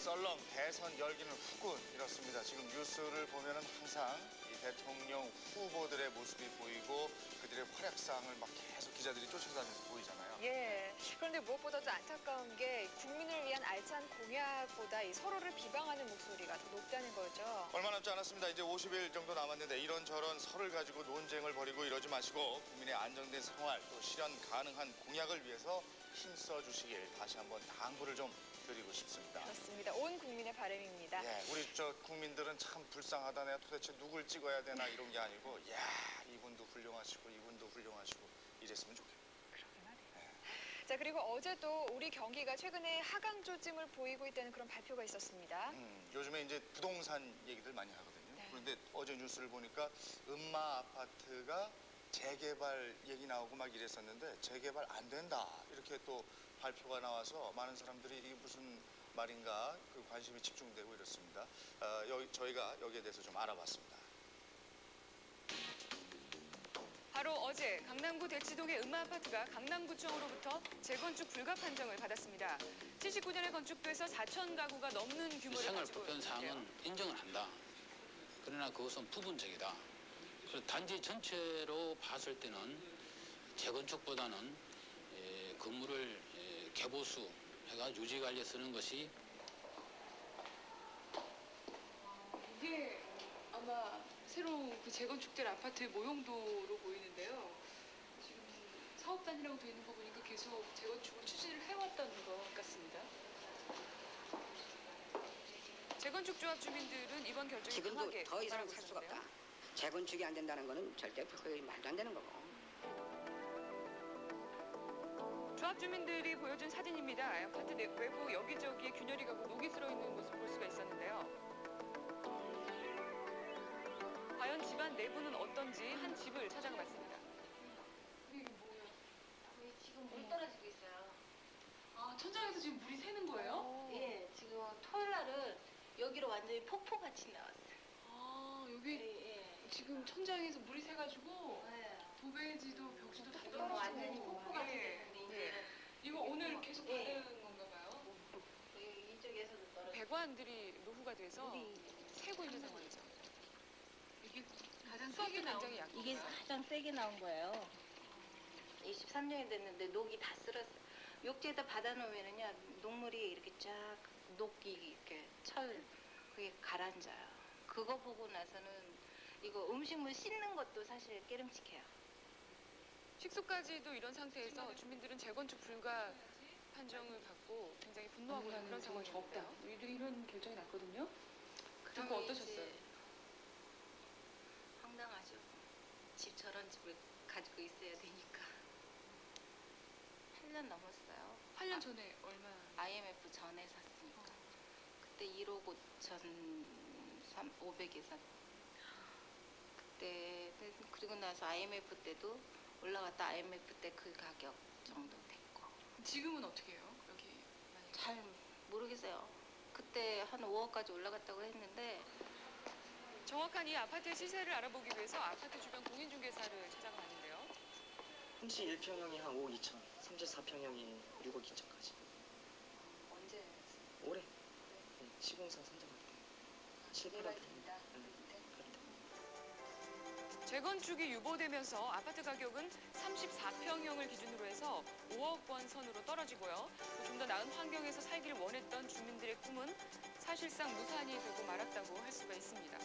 썰렁 대선 열기는 후군 이렇습니다. 지금 뉴스를 보면은 항상 이 대통령 후보들의 모습이 보이고 그들의 활약상을 막 계속 기자들이 쫓아다니면서 보이잖아요. 예. 그런데 무엇보다도 안타까운 게 국민을 위한 알찬 공약보다 이 서로를 비방하는 목소리가 더 높다는 거죠. 얼마 남지 않았습니다. 이제 50일 정도 남았는데 이런저런 설을 가지고 논쟁을 벌이고 이러지 마시고 국민의 안정된 생활 또 실현 가능한 공약을 위해서 힘써 주시길 다시 한번 당부를 좀 드리고 싶습니다. 그렇습니다. 온 국민의 바람입니다. 예, 우리 저 국민들은 참 불쌍하다. 내가 도대체 누굴 찍어야 되나 이런 게 아니고 야, 이분도 훌륭하시고 이분도 훌륭하시고 이랬으면 좋겠네요. 그러게 말이에요. 자, 그리고 어제도 우리 경기가 최근에 하강 조짐을 보이고 있다는 그런 발표가 있었습니다. 요즘에 이제 부동산 얘기들 많이 하거든요. 네. 그런데 어제 뉴스를 보니까 음마 아파트가 재개발 얘기 나오고 막 이랬었는데 재개발 안 된다 이렇게 또 발표가 나와서 많은 사람들이 이게 무슨 말인가 그 관심이 집중되고 이렇습니다. 저희가 여기에 대해서 좀 알아봤습니다. 바로 어제 강남구 대치동의 음마아파트가 강남구청으로부터 재건축 불가 판정을 받았습니다. 79년에 건축돼서 4천 가구가 넘는 규모를 생활 가지고 불편 사항은 있는데요. 인정을 한다. 그러나 그것은 부분적이다. 그래서 단지 전체로 봤을 때는 재건축보다는 건물을 개보수 해가 유지 관리에 쓰는 것이 이게 아마 새로 그 재건축될 아파트의 모형도로 보이는데요. 지금 사업 단위라고 되어 있는 거 보니까 계속 재건축을 추진을 해왔다는 것 같습니다. 재건축 조합 주민들은 이번 결정이 지금도 강하게 더 이상 비판하고 살 수가 있었는데요. 없다. 재건축이 안 된다는 거는 절대 그게 말도 안 되는 거고. 조합 주민들이 보여준 사진입니다. 아파트 외부 여기저기에 균열이 가고 녹이 슬어 있는 모습 볼 수가 있었는데요. 과연 집안 내부는 어떤지 한 집을 찾아가 봤습니다. 이게 뭐예요? 거의 지금 물 떨어지고 있어요. 아, 천장에서 지금 물이 새는 거예요? 예, 지금 토요일 날은 여기로 완전히 폭포같이 나왔어요. 아, 여기 예, 예. 지금 천장에서 물이 새가지고 네. 도배지도 벽지도 다 지금 떨어지고 완전히 폭포같이 예. 됐는데 이제 이거 오늘 계속 예. 받은 건가 봐요? 여기 이쪽에서도 떨어지고 배관들이 노후가 돼서 물이 새고 있는 상황이죠. 이게 가장 수압도 세게 나온 굉장히 약해요. 이게 가장 세게 나온 거예요. 23년이 됐는데 녹이 다 쓸었어요. 욕조에다 받아놓으면은요 녹물이 이렇게 쫙 녹기 이렇게 그게 가라앉아요. 그거 보고 나서는 이거 음식물 씻는 것도 사실 깨름칙해요. 식수까지도 이런 상태에서 주민들은 재건축 불가 판정을 받고 굉장히 분노하고 있는 그런 상황인데요. 이런 결정이 났거든요. 듣고 그러면 어떠셨어요? 이제 황당하죠. 집 저런 집을 가지고 있어야 되니까. 8년 넘었어요. 8년 전에 얼마? IMF 전에 샀으니까. 그때 1억 5천 500에 샀. 그때 그리고 나서 IMF 때도 올라갔다 IMF 때 그 가격 정도 됐고. 지금은 어떻게 해요? 여기 만약에 잘 모르겠어요. 그때 한 5억까지 올라갔다고 했는데 정확한 이 아파트의 시세를 알아보기 위해서 아파트 주변 공인중개사를 찾아가 봤는데요. 흠치 1평형이 한 5억 2천, 34평형이 6억 2천까지. 언제 올해 네, 시공사 선정할 때 7, 8억 개발됩니다. 재건축이 유보되면서 아파트 가격은 34평형을 기준으로 해서 5억 원 선으로 떨어지고요. 좀 더 나은 환경에서 살기를 원했던 주민들의 꿈은 사실상 무산이 되고 말았다고 할 수가 있습니다.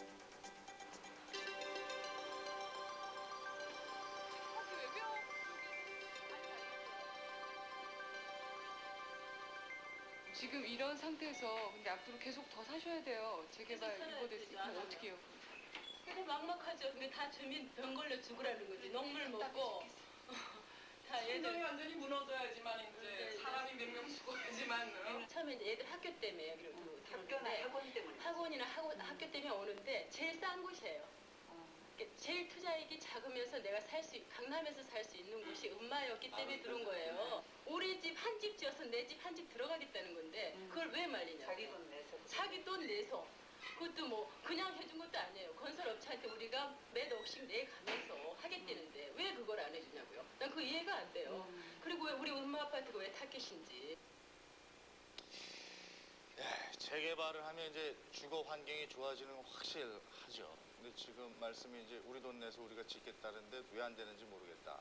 지금 이런 상태에서 근데 앞으로 계속 더 사셔야 돼요. 재개발 유보됐으면 어떻게 해요? 근데 막막하죠. 근데 다 주민 병 걸려 죽으라는 거지. 녹물 먹고 다 성동이 얘들 완전히 무너져야지만 이제 네. 사람이 몇 명 죽어야지만 처음에 이제 애들 학교 때문에 여기로 학교나 학원 때문에. 학원이나 학교 때문에 오는데 제일 싼 곳이에요. 그러니까 제일 투자액이 작으면서 내가 강남에서 살 수 있는 곳이 음마였기 때문에 들어온 거예요. 우리 집 한 집 지어서 내 집 한 집 들어가겠다는 건데 그걸 왜 말리냐? 자기 돈 내서. 자기 돈 내서. 그것도 뭐 그냥 해준 것도 아니에요. 건설업체한테 우리가 몇 억씩 내가면서 하겠다는데 왜 그걸 안 해주냐고요. 난 그 이해가 안 돼요. 그리고 왜 우리 음마 아파트가 왜 타켓인지. 재개발을 하면 이제 주거 환경이 좋아지는 건 확실하죠. 근데 지금 말씀이 이제 우리 돈 내서 우리가 짓겠다는데 왜 안 되는지 모르겠다.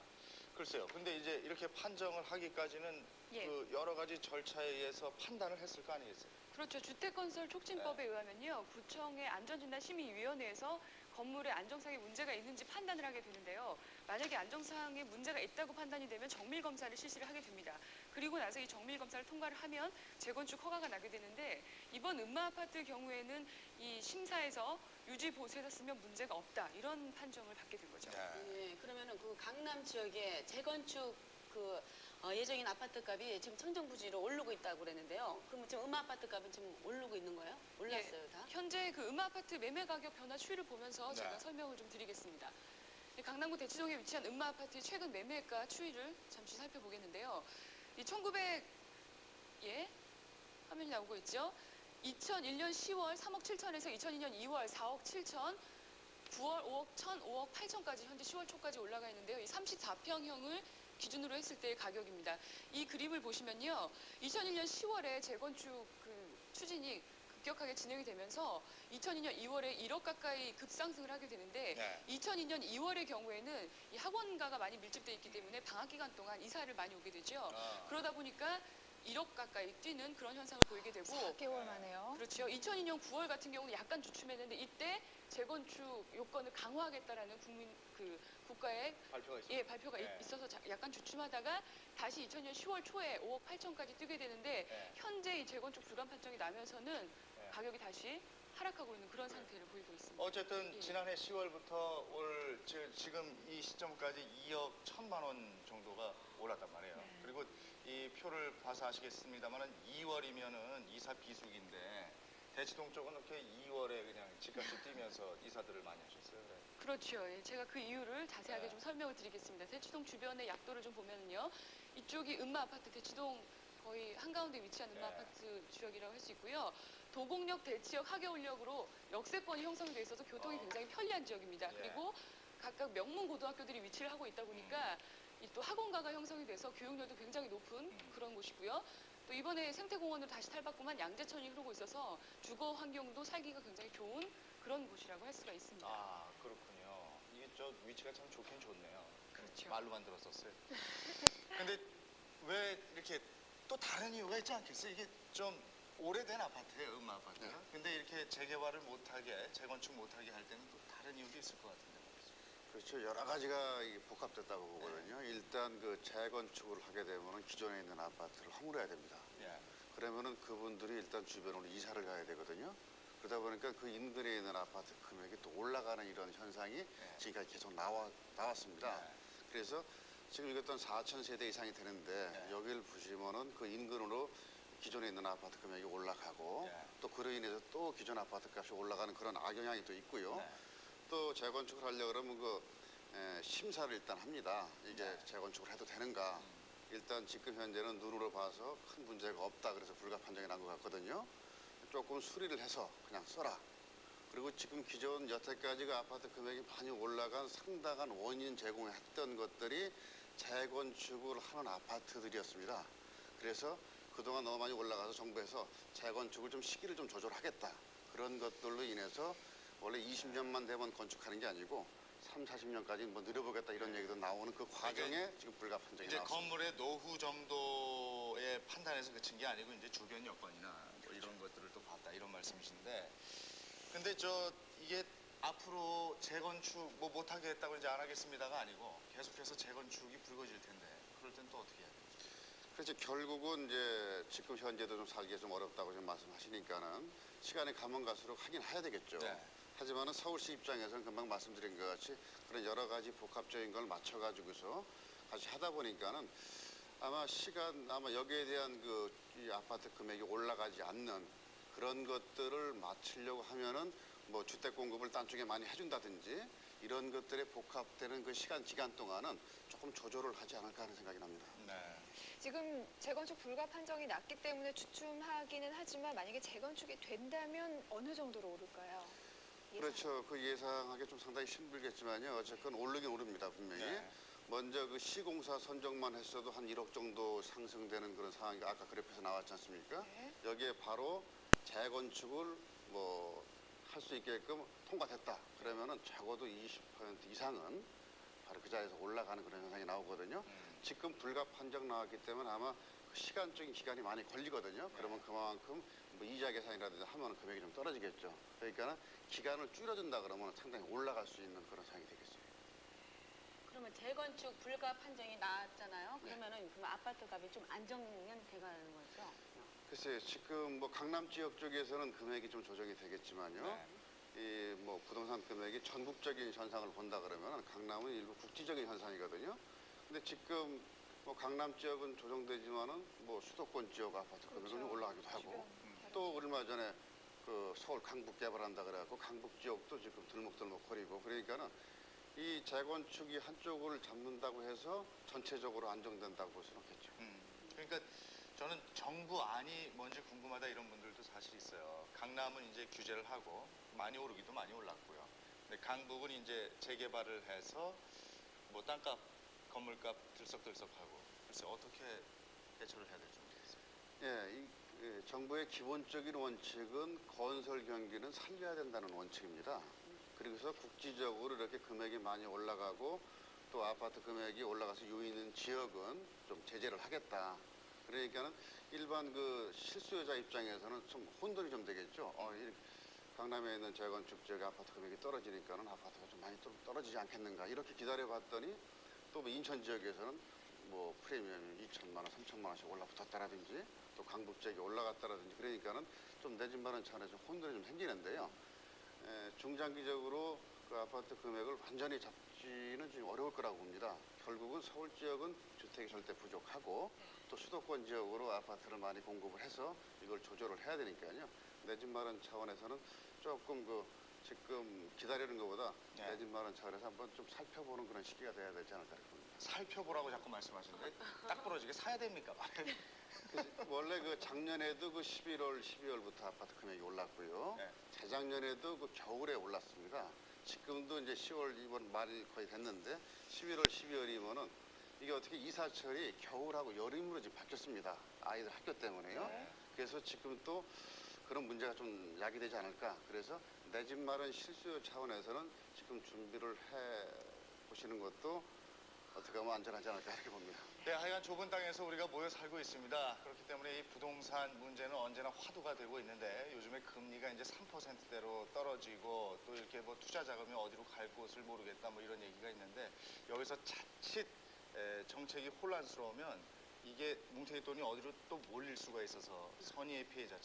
글쎄요. 근데 이제 이렇게 판정을 하기까지는 예. 그 여러 가지 절차에 의해서 판단을 했을 거 아니겠어요? 그렇죠. 주택건설 촉진법에 의하면요. 구청의 안전진단심의위원회에서 건물의 안정상에 문제가 있는지 판단을 하게 되는데요. 만약에 안정상에 문제가 있다고 판단이 되면 정밀검사를 실시를 하게 됩니다. 그리고 나서 이 정밀검사를 통과를 하면 재건축 허가가 나게 되는데 이번 음마아파트 경우에는 이 심사에서 유지 보수해서 쓰면 문제가 없다. 이런 판정을 받게 된 거죠. 네, 그러면은 그 강남 지역에 재건축 예정인 아파트 값이 지금 청정부지로 오르고 있다고 그랬는데요. 그럼 지금 아파트 값은 지금 오르고 있는 거예요? 올랐어요, 다? 현재 그 음마아파트 매매 가격 변화 추이를 보면서 제가 설명을 좀 드리겠습니다. 강남구 대치동에 위치한 음마아파트의 최근 매매가 추이를 잠시 살펴보겠는데요. 이 1900, 화면이 나오고 있죠. 2001년 10월 3억 7천에서 2002년 2월 4억 7천, 9월 5억 1천, 5억 8천까지 현재 10월 초까지 올라가 있는데요. 이 34평형을 기준으로 했을 때의 가격입니다. 이 그림을 보시면요. 2001년 10월에 재건축 추진이 급격하게 진행이 되면서 2002년 2월에 1억 가까이 급상승을 하게 되는데 2002년 2월의 경우에는 이 학원가가 많이 밀집돼 있기 때문에 방학 기간 동안 이사를 많이 오게 되죠. 그러다 보니까 1억 가까이 뛰는 그런 현상을 보이게 되고 4개월 만에요. 그렇죠. 2002년 9월 같은 경우는 약간 주춤했는데 이때 재건축 요건을 강화하겠다라는 국가의 발표가 있어요. 발표가 있어서 약간 주춤하다가 다시 2000년 10월 초에 5억 8천까지 뛰게 되는데 현재 이 재건축 불감 판정이 나면서는 가격이 다시 하락하고 있는 그런 상태를 보이고 있습니다. 어쨌든 지난해 10월부터 지금 이 시점까지 2억 1천만 원 정도가 올랐단 말이에요. 그리고 이 표를 봐서 아시겠습니다만은 2월이면은 이사 비수기인데 대치동 쪽은 이렇게 2월에 그냥 집값이 뛰면서 이사들을 많이 하셨어요. 그렇죠. 제가 그 이유를 자세하게 좀 설명을 드리겠습니다. 대치동 주변의 약도를 좀 보면요. 이쪽이 음마아파트 대치동 거의 한가운데 위치한 음마아파트 지역이라고 할 수 있고요. 도곡역, 대치역, 하계울역으로 역세권이 형성이 돼 있어서 교통이 굉장히 편리한 지역입니다. 그리고 각각 명문 고등학교들이 위치를 하고 있다 보니까 이 또 학원가가 형성이 돼서 교육열도 굉장히 높은 그런 곳이고요. 또 이번에 생태공원으로 다시 탈바꿈한 양재천이 흐르고 있어서 주거 환경도 살기가 굉장히 좋은 그런 곳이라고 할 수가 있습니다. 아, 그렇군요. 이게 위치가 참 좋긴 좋네요. 그렇죠. 말로만 들었었어요. 근데 왜 이렇게 또 다른 이유가 있지 않겠어요? 이게 좀 오래된 아파트예요, 음마아파트가. 근데 이렇게 재개발을 못하게, 재건축 못하게 할 때는 또 다른 이유도 있을 것 같은데. 그렇죠. 여러 가지가 복합됐다고 보거든요. 일단 그 재건축을 하게 되면 기존에 있는 아파트를 허물어야 됩니다. 그러면은 그분들이 일단 주변으로 이사를 가야 되거든요. 그러다 보니까 그 인근에 있는 아파트 금액이 또 올라가는 이런 현상이 지금까지 계속 나왔습니다. 그래서 지금 이것도 4,000세대 이상이 되는데 여기를 보시면은 그 인근으로 기존에 있는 아파트 금액이 올라가고 또 그로 인해서 또 기존 아파트 값이 올라가는 그런 악영향이 또 있고요. 또 재건축을 하려고 그러면 심사를 일단 합니다. 이게 재건축을 해도 되는가. 일단 지금 현재는 눈으로 봐서 큰 문제가 없다. 그래서 불가 판정이 난 것 같거든요. 조금 수리를 해서 그냥 써라. 그리고 지금 기존 여태까지 그 아파트 금액이 많이 올라간 상당한 원인 제공했던 것들이 재건축을 하는 아파트들이었습니다. 그래서 그동안 너무 많이 올라가서 정부에서 재건축을 좀 시기를 좀 조절하겠다. 그런 것들로 인해서 원래 20년만 되면 건축하는 게 아니고 3, 40년까지 뭐 늘려보겠다 이런 얘기도 나오는 그 과정에 지금 불가 판정이 이제 나왔습니다. 건물의 노후 정도의 판단에서 그친 게 아니고 이제 주변 여건이나 뭐 이런 것들을 또 봤다 이런 말씀이신데, 근데 이게 앞으로 재건축 뭐 못하게 했다고 이제 안 하겠습니다가 아니고 계속해서 재건축이 불거질 텐데 그럴 땐 또 어떻게 해야 돼요? 그래서 결국은 이제 지금 현재도 좀 살기가 좀 어렵다고 지금 말씀하시니까는 시간이 가면 갈수록 하긴 해야 되겠죠. 하지만은 서울시 입장에서는 금방 말씀드린 것 같이 그런 여러 가지 복합적인 걸 맞춰가지고서 같이 하다 보니까는 아마 여기에 대한 이 아파트 금액이 올라가지 않는 그런 것들을 맞추려고 하면은 뭐 주택 공급을 딴 쪽에 많이 해준다든지 이런 것들에 복합되는 그 기간 동안은 조금 조절을 하지 않을까 하는 생각이 납니다. 지금 재건축 불가 판정이 났기 때문에 주춤하기는 하지만 만약에 재건축이 된다면 어느 정도로 오를까요? 그렇죠. 그 예상하기 좀 상당히 힘들겠지만요. 어쨌건 오르긴 오릅니다, 분명히. 먼저 그 시공사 선정만 했어도 한 1억 정도 상승되는 그런 상황이 아까 그래프에서 나왔지 않습니까? 여기에 바로 재건축을 뭐 할 수 있게끔 통과됐다. 그러면은 적어도 20% 이상은 바로 그 자리에서 올라가는 그런 현상이 나오거든요. 지금 불가 판정 나왔기 때문에 아마 그 시간적인 기간이 많이 걸리거든요. 그러면 그만큼 뭐 이자 계산이라든지 하면 금액이 좀 떨어지겠죠. 그러니까 기간을 줄여준다 그러면 상당히 올라갈 수 있는 그런 상황이 되겠어요. 그러면 재건축 불가 판정이 나왔잖아요. 그러면은 그럼 아파트 값이 좀 안정은 돼가는 거죠? 글쎄요, 지금 뭐 강남 지역 쪽에서는 금액이 좀 조정이 되겠지만요. 네. 이 뭐 부동산 금액이 전국적인 현상을 본다 그러면 강남은 일부 국지적인 현상이거든요. 근데 지금 뭐 강남 지역은 조정되지만은 뭐 수도권 지역 아파트 금액은 좀 올라가기도 하고 또 얼마 전에 그 서울 강북 개발한다 그래갖고 강북 지역도 지금 들먹들먹거리고 그러니까는 이 재건축이 한쪽을 잡는다고 해서 전체적으로 안정된다고 볼 수는 없겠죠. 그러니까 저는 정부안이 뭔지 궁금하다 이런 분들도 사실 있어요. 강남은 이제 규제를 하고 많이 오르기도 많이 올랐고요. 근데 강북은 이제 재개발을 해서 뭐 땅값, 건물값 들썩들썩하고 글쎄 어떻게 대처를 해야 될지 모르겠어요. 예, 정부의 기본적인 원칙은 건설 경기는 살려야 된다는 원칙입니다. 그래서 국지적으로 이렇게 금액이 많이 올라가고 또 아파트 금액이 올라가서 요인 있는 지역은 좀 제재를 하겠다. 그러니까는 일반 그 실수요자 입장에서는 좀 혼돈이 좀 되겠죠. 강남에 있는 재건축 지역 아파트 금액이 떨어지니까는 아파트가 좀 많이 떨어지지 않겠는가 이렇게 기다려봤더니 또 뭐 인천 지역에서는 뭐 프리미엄이 2천만 원, 3천만 원씩 올라붙었다라든지 또 강북 지역이 올라갔다라든지 그러니까는 좀 내 집 마련 차원에서 혼돈이 좀 생기는데요. 중장기적으로 그 아파트 금액을 완전히 잡지는 좀 어려울 거라고 봅니다. 결국은 서울 지역은 주택이 절대 부족하고 또 수도권 지역으로 아파트를 많이 공급을 해서 이걸 조절을 해야 되니까요. 내 집 마련 차원에서는 조금 그 지금 기다리는 것보다 내 집 마련 차원에서 한번 좀 살펴보는 그런 시기가 돼야 되지 않을까 봅니다. 살펴보라고 자꾸 말씀하시는데 딱 부러지게 사야 됩니까? 원래 그 작년에도 그 11월, 12월부터 아파트 금액이 올랐고요. 네. 재작년에도 그 겨울에 올랐습니다. 지금도 이제 10월 이번 말이 거의 됐는데 11월, 12월이면은 이게 어떻게 이사철이 겨울하고 여름으로 지금 바뀌었습니다. 아이들 학교 때문에요. 네. 그래서 지금 또 그런 문제가 좀 야기되지 않을까. 그래서 내 집 마련 실수요 차원에서는 지금 준비를 해 보시는 것도 어떻게 하면 안전하지 않을까 이렇게 봅니다. 네, 하여간 좁은 땅에서 우리가 모여 살고 있습니다. 그렇기 때문에 이 부동산 문제는 언제나 화두가 되고 있는데 요즘에 금리가 이제 3%대로 떨어지고 또 이렇게 뭐 투자 자금이 어디로 갈 곳을 모르겠다 뭐 이런 얘기가 있는데 여기서 자칫 정책이 혼란스러우면 이게 뭉태기 돈이 어디로 또 몰릴 수가 있어서 선의의 피해자